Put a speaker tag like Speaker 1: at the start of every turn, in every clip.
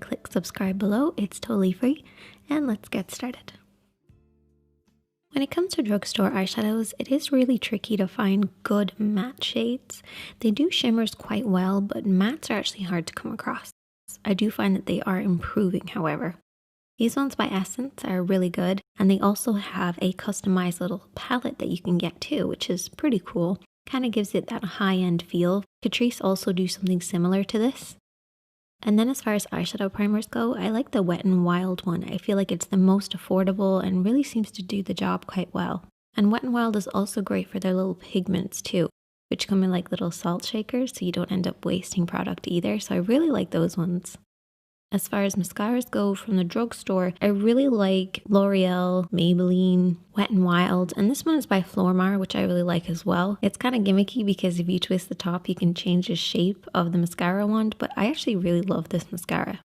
Speaker 1: click subscribe below. It's totally free. And let's get started. When it comes to drugstore eyeshadows, it is really tricky to find good matte shades. They do shimmers quite well, but mattes are actually hard to come across. I do find that they are improving, however. These ones by Essence are really good, and they also have a customized little palette that you can get too, which is pretty cool. Kind of gives it that high-end feel. Catrice also do something similar to this. And then as far as eyeshadow primers go, I like the Wet n Wild one. I feel like it's the most affordable and really seems to do the job quite well. And Wet n Wild is also great for their little pigments too, which come in like little salt shakers, so you don't end up wasting product either. So I really like those ones. As far as mascaras go from the drugstore, I really like L'Oreal, Maybelline, Wet n Wild, and this one is by Flormar, which I really like as well. It's kind of gimmicky because if you twist the top, you can change the shape of the mascara wand, but I actually really love this mascara.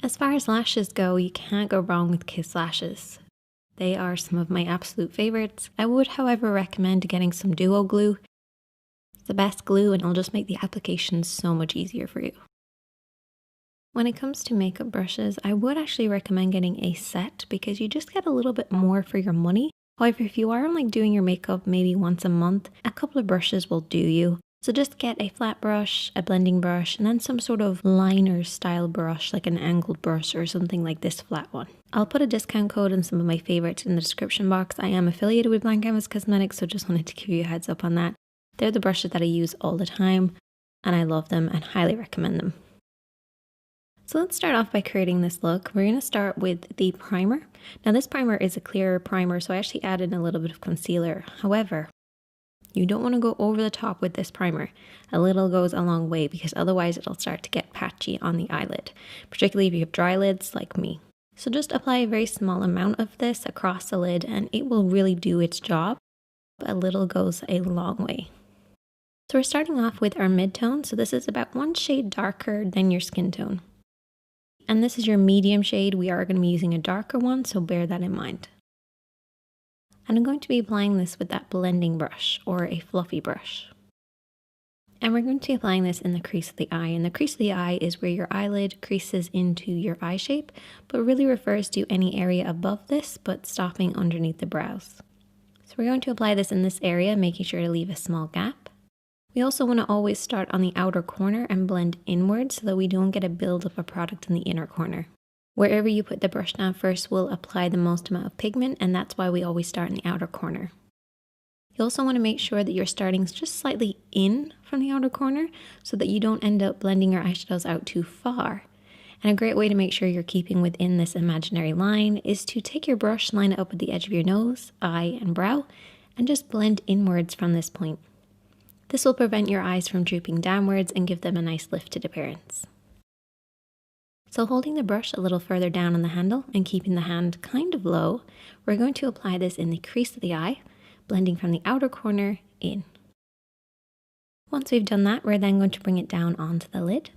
Speaker 1: As far as lashes go, you can't go wrong with Kiss lashes. They are some of my absolute favorites. I would, however, recommend getting some duo glue. It's the best glue and it'll just make the application so much easier for you. When it comes to makeup brushes, I would actually recommend getting a set because you just get a little bit more for your money. However, if you are only doing your makeup maybe once a month, a couple of brushes will do you. So just get a flat brush, a blending brush, and then some sort of liner style brush like an angled brush or something like this flat one. I'll put a discount code and some of my favorites in the description box. I am affiliated with Blank Canvas Cosmetics, so just wanted to give you a heads up on that. They're the brushes that I use all the time and I love them and highly recommend them. So let's start off by creating this look. We're going to start with the primer. Now this primer is a clear primer, so I actually added a little bit of concealer. However, you don't want to go over the top with this primer. A little goes a long way because otherwise it'll start to get patchy on the eyelid, particularly if you have dry lids like me. So just apply a very small amount of this across the lid and it will really do its job. A little goes a long way. So we're starting off with our mid-tone. So this is about one shade darker than your skin tone. And this is your medium shade. We are going to be using a darker one, so bear that in mind. And I'm going to be applying this with that blending brush or a fluffy brush. And we're going to be applying this in the crease of the eye. And the crease of the eye is where your eyelid creases into your eye shape, but really refers to any area above this, but stopping underneath the brows. So we're going to apply this in this area, making sure to leave a small gap. We also want to always start on the outer corner and blend inwards so that we don't get a buildup of product in the inner corner. Wherever you put the brush down first will apply the most amount of pigment, and that's why we always start in the outer corner. You also want to make sure that you're starting just slightly in from the outer corner so that you don't end up blending your eyeshadows out too far. And a great way to make sure you're keeping within this imaginary line is to take your brush, line it up with the edge of your nose, eye, and brow, and just blend inwards from this point. This will prevent your eyes from drooping downwards and give them a nice lifted appearance. So holding the brush a little further down on the handle and keeping the hand kind of low, we're going to apply this in the crease of the eye, blending from the outer corner in. Once we've done that, we're then going to bring it down onto the lid.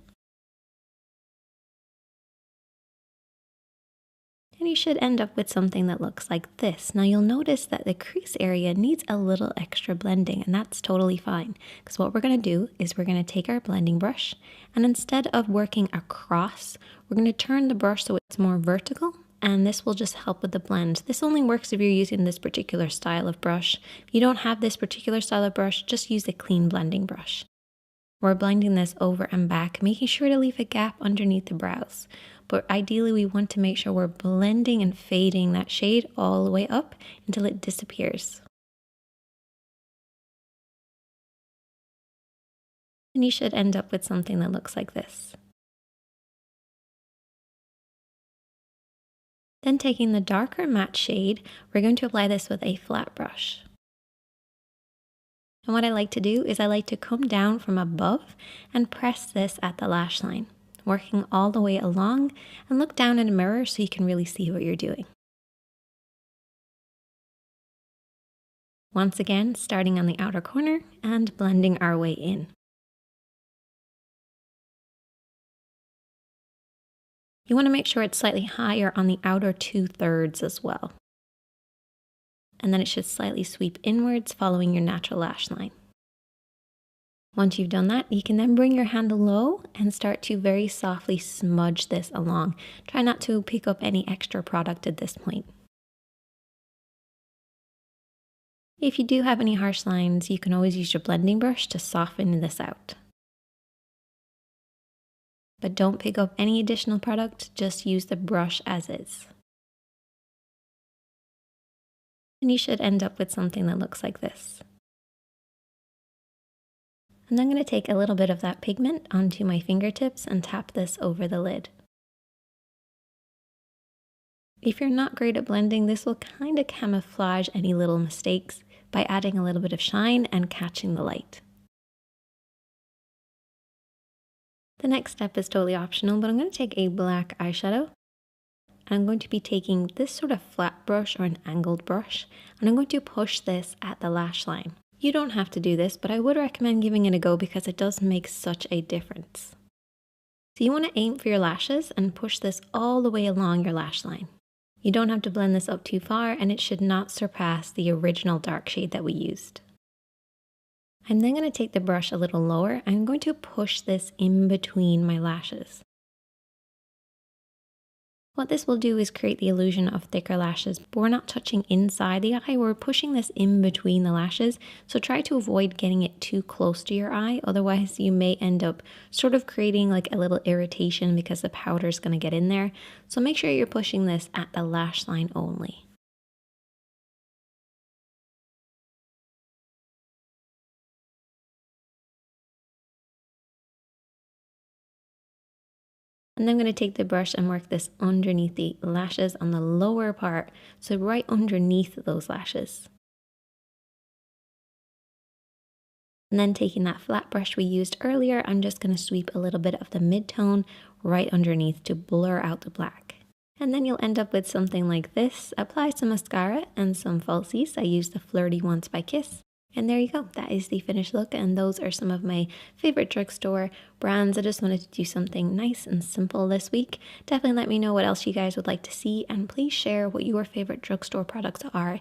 Speaker 1: And you should end up with something that looks like this. Now you'll notice that the crease area needs a little extra blending, and that's totally fine. Because what we're going to do is we're going to take our blending brush, and instead of working across, we're going to turn the brush so it's more vertical, and this will just help with the blend. This only works if you're using this particular style of brush. If you don't have this particular style of brush, just use a clean blending brush. We're blending this over and back, making sure to leave a gap underneath the brows. But ideally we want to make sure we're blending and fading that shade all the way up until it disappears. And you should end up with something that looks like this. Then taking the darker matte shade, we're going to apply this with a flat brush. And what I like to do is I like to come down from above and press this at the lash line, working all the way along, and look down in a mirror so you can really see what you're doing. Once again, starting on the outer corner and blending our way in. You want to make sure it's slightly higher on the outer 2/3 as well. And then it should slightly sweep inwards following your natural lash line. Once you've done that, you can then bring your hand low and start to very softly smudge this along. Try not to pick up any extra product at this point. If you do have any harsh lines, you can always use your blending brush to soften this out. But don't pick up any additional product, just use the brush as is. And you should end up with something that looks like this. And I'm going to take a little bit of that pigment onto my fingertips and tap this over the lid. If you're not great at blending, this will kind of camouflage any little mistakes by adding a little bit of shine and catching the light. The next step is totally optional, but I'm going to take a black eyeshadow. I'm going to be taking this sort of flat brush or an angled brush, and I'm going to push this at the lash line. You don't have to do this, but I would recommend giving it a go because it does make such a difference. So you want to aim for your lashes and push this all the way along your lash line. You don't have to blend this up too far, and it should not surpass the original dark shade that we used. I'm then going to take the brush a little lower. I'm going to push this in between my lashes. What this will do is create the illusion of thicker lashes, but we're not touching inside the eye, we're pushing this in between the lashes, so try to avoid getting it too close to your eye, otherwise you may end up sort of creating like a little irritation because the powder is going to get in there, so make sure you're pushing this at the lash line only. And then I'm going to take the brush and work this underneath the lashes on the lower part, so right underneath those lashes. And then taking that flat brush we used earlier, I'm just going to sweep a little bit of the mid-tone right underneath to blur out the black. And then you'll end up with something like this. Apply some mascara and some falsies. I used the Flirty Ones by Kiss. And there you go, that is the finished look, and those are some of my favorite drugstore brands. I just wanted to do something nice and simple this week. Definitely let me know what else you guys would like to see, and please share what your favorite drugstore products are